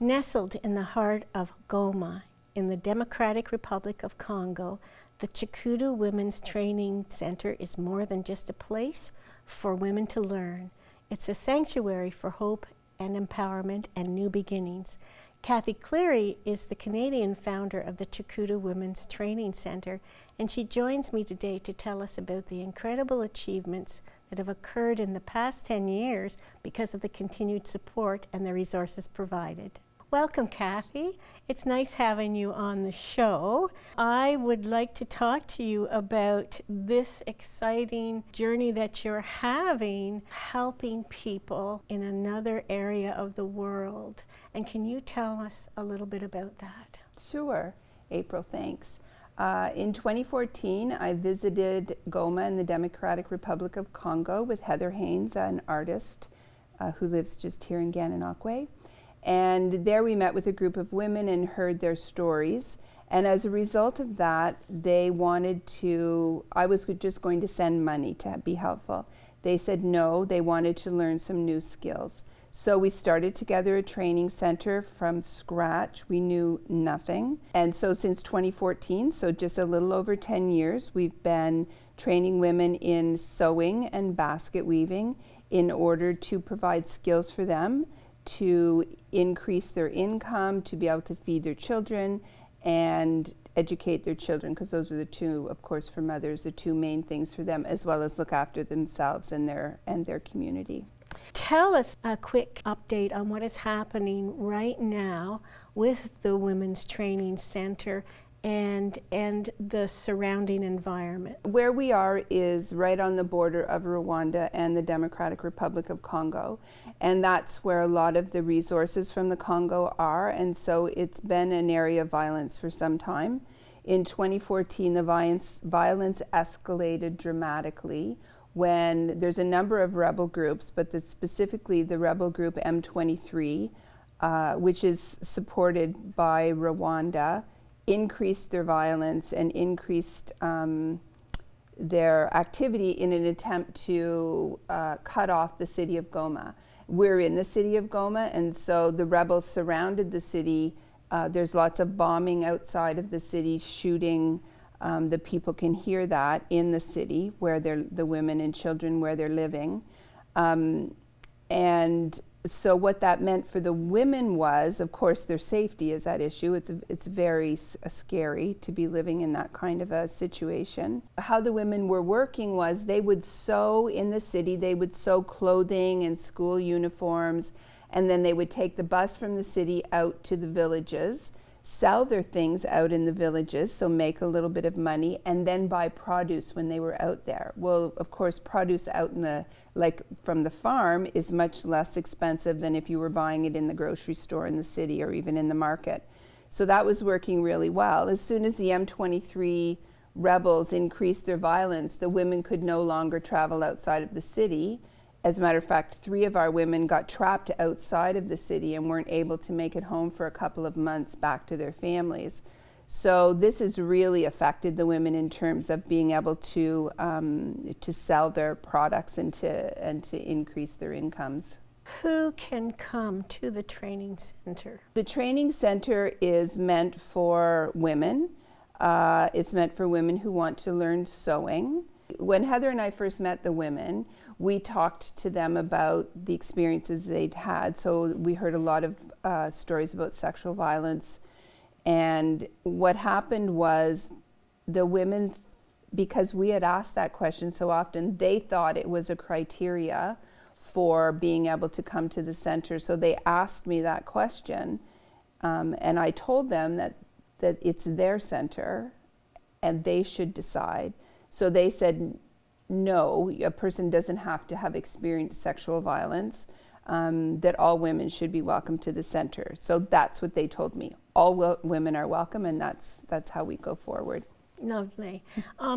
Nestled in the heart of Goma, in the Democratic Republic of Congo, the Tchukudu Women's Training Center is more than just a place for women to learn. It's a sanctuary for hope and empowerment and new beginnings. Kathy Cleary is the Canadian founder of the Tchukudu Women's Training Center, and she joins me today to tell us about the incredible achievements that have occurred in the past 10 years because of the continued support and the resources provided. Welcome, Kathy. It's nice having you on the show. I would like to talk to you about this exciting journey that you're having, helping people in another area of the world. And can you tell us a little bit about that? Sure, April, thanks. In 2014, I visited Goma in the Democratic Republic of Congo with Heather Haynes, an artist who lives just here in Gananoque. And there we met with a group of women and heard their stories. And as a result of that, they wanted to, I was just going to send money to be helpful. They said no, they wanted to learn some new skills. So we started together a training center from scratch. We knew nothing. And so since 2014, so just a little over 10 years, we've been training women in sewing and basket weaving in order to provide skills for them to increase their income, to be able to feed their children and educate their children, because those are the two, of course, for mothers, the two main things for them, as well as look after themselves and their community. Tell us a quick update on what is happening right now with the Women's Training Center and the surrounding environment. Where we are is right on the border of Rwanda and the Democratic Republic of Congo, and that's where a lot of the resources from the Congo are, and so it's been an area of violence for some time. In 2014, the violence escalated dramatically when there's a number of rebel groups, but specifically the rebel group M23, which is supported by Rwanda, increased their violence and increased their activity in an attempt to cut off the city of Goma. We're in the city of Goma, and so the rebels surrounded the city. There's lots of bombing outside of the city, shooting. The people can hear that in the city, where the women and children, where they're living. And so what that meant for the women was, of course, their safety is at issue. It's very scary to be living in that kind of a situation. How the women were working was they would sew in the city, they would sew clothing and school uniforms, and then they would take the bus from the city out to the villages, sell their things out in the villages, so make a little bit of money, and then buy produce when they were out there. Well, of course, produce out in from the farm is much less expensive than if you were buying it in the grocery store in the city or even in the market. So that was working really well. As soon as the M23 rebels increased their violence, the women could no longer travel outside of the city. As a matter of fact, 3 of our women got trapped outside of the city and weren't able to make it home for a couple of months back to their families. So this has really affected the women in terms of being able to sell their products and to increase their incomes. Who can come to the training center? The training center is meant for women. It's meant for women who want to learn sewing. When Heather and I first met the women, we talked to them about the experiences they'd had. So we heard a lot of stories about sexual violence. And what happened was the women, because we had asked that question so often, they thought it was a criteria for being able to come to the center. So they asked me that question. And I told them that it's their center and they should decide. So they said, no, a person doesn't have to have experienced sexual violence, that all women should be welcome to the center. So that's what they told me. All women are welcome, and that's how we go forward. Lovely.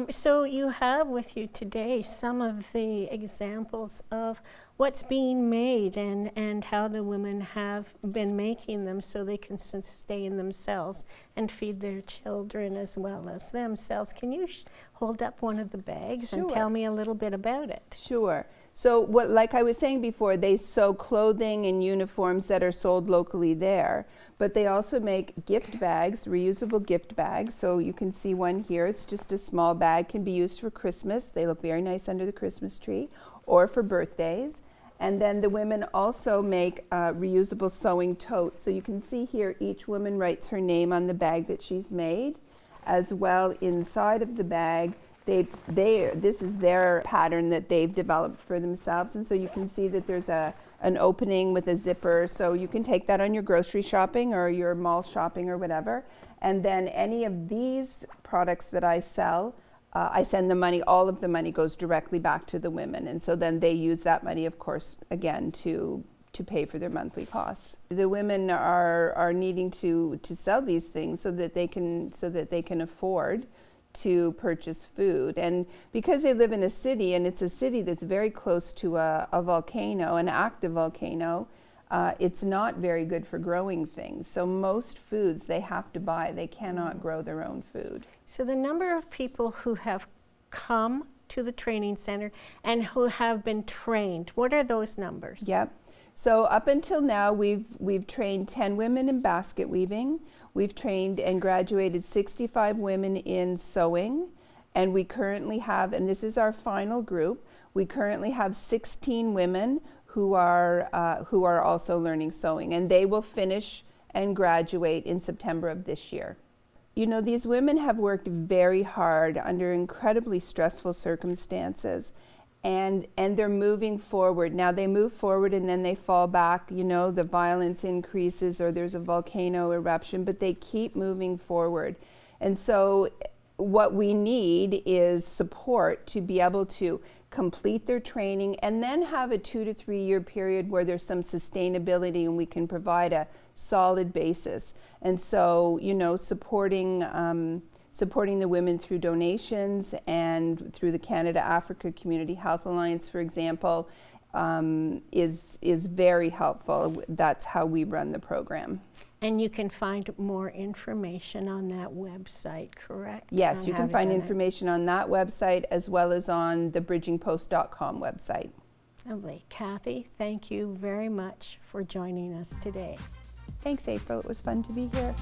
So you have with you today some of the examples of what's being made and how the women have been making them so they can sustain themselves and feed their children as well as themselves. Can you hold up one of the bags and tell me a little bit about it? Sure. So what, like I was saying before, they sew clothing and uniforms that are sold locally there, but they also make gift bags, reusable gift bags. So you can see one here. It's just a small bag, can be used for Christmas. They look very nice under the Christmas tree, or for birthdays. And then the women also make reusable sewing totes. So you can see here, each woman writes her name on the bag that she's made, as well inside of the bag. This is their pattern that they've developed for themselves, and so you can see that there's an opening with a zipper, so you can take that on your grocery shopping or your mall shopping or whatever. And then any of these products that I sell, I send the money, all of the money goes directly back to the women, and so then they use that money, of course, again to pay for their monthly costs. The women are needing to sell these things so that they can afford to purchase food. And because they live in a city, and it's a city that's very close to a volcano, an active volcano, it's not very good for growing things. So most foods they have to buy. They cannot grow their own food. So the number of people who have come to the training center and who have been trained, what are those numbers? Yep. So up until now, we've trained 10 women in basket weaving. We've trained and graduated 65 women in sewing, and we currently have, and this is our final group, we currently have 16 women who are also learning sewing, and they will finish and graduate in September of this year. You know, these women have worked very hard under incredibly stressful circumstances, and they're moving forward. Now they move forward and then they fall back, you know, the violence increases or there's a volcano eruption, but they keep moving forward. And so what we need is support to be able to complete their training and then have a 2 to 3 year period where there's some sustainability and we can provide a solid basis. And so, you know, supporting the women through donations and through the Canada-Africa Community Health Alliance, for example, is very helpful. That's how we run the program. And you can find more information on that website, correct? Yes, you can find information on that website as well as on the bridgingpost.com website. Lovely. Kathy, thank you very much for joining us today. Thanks, April. It was fun to be here.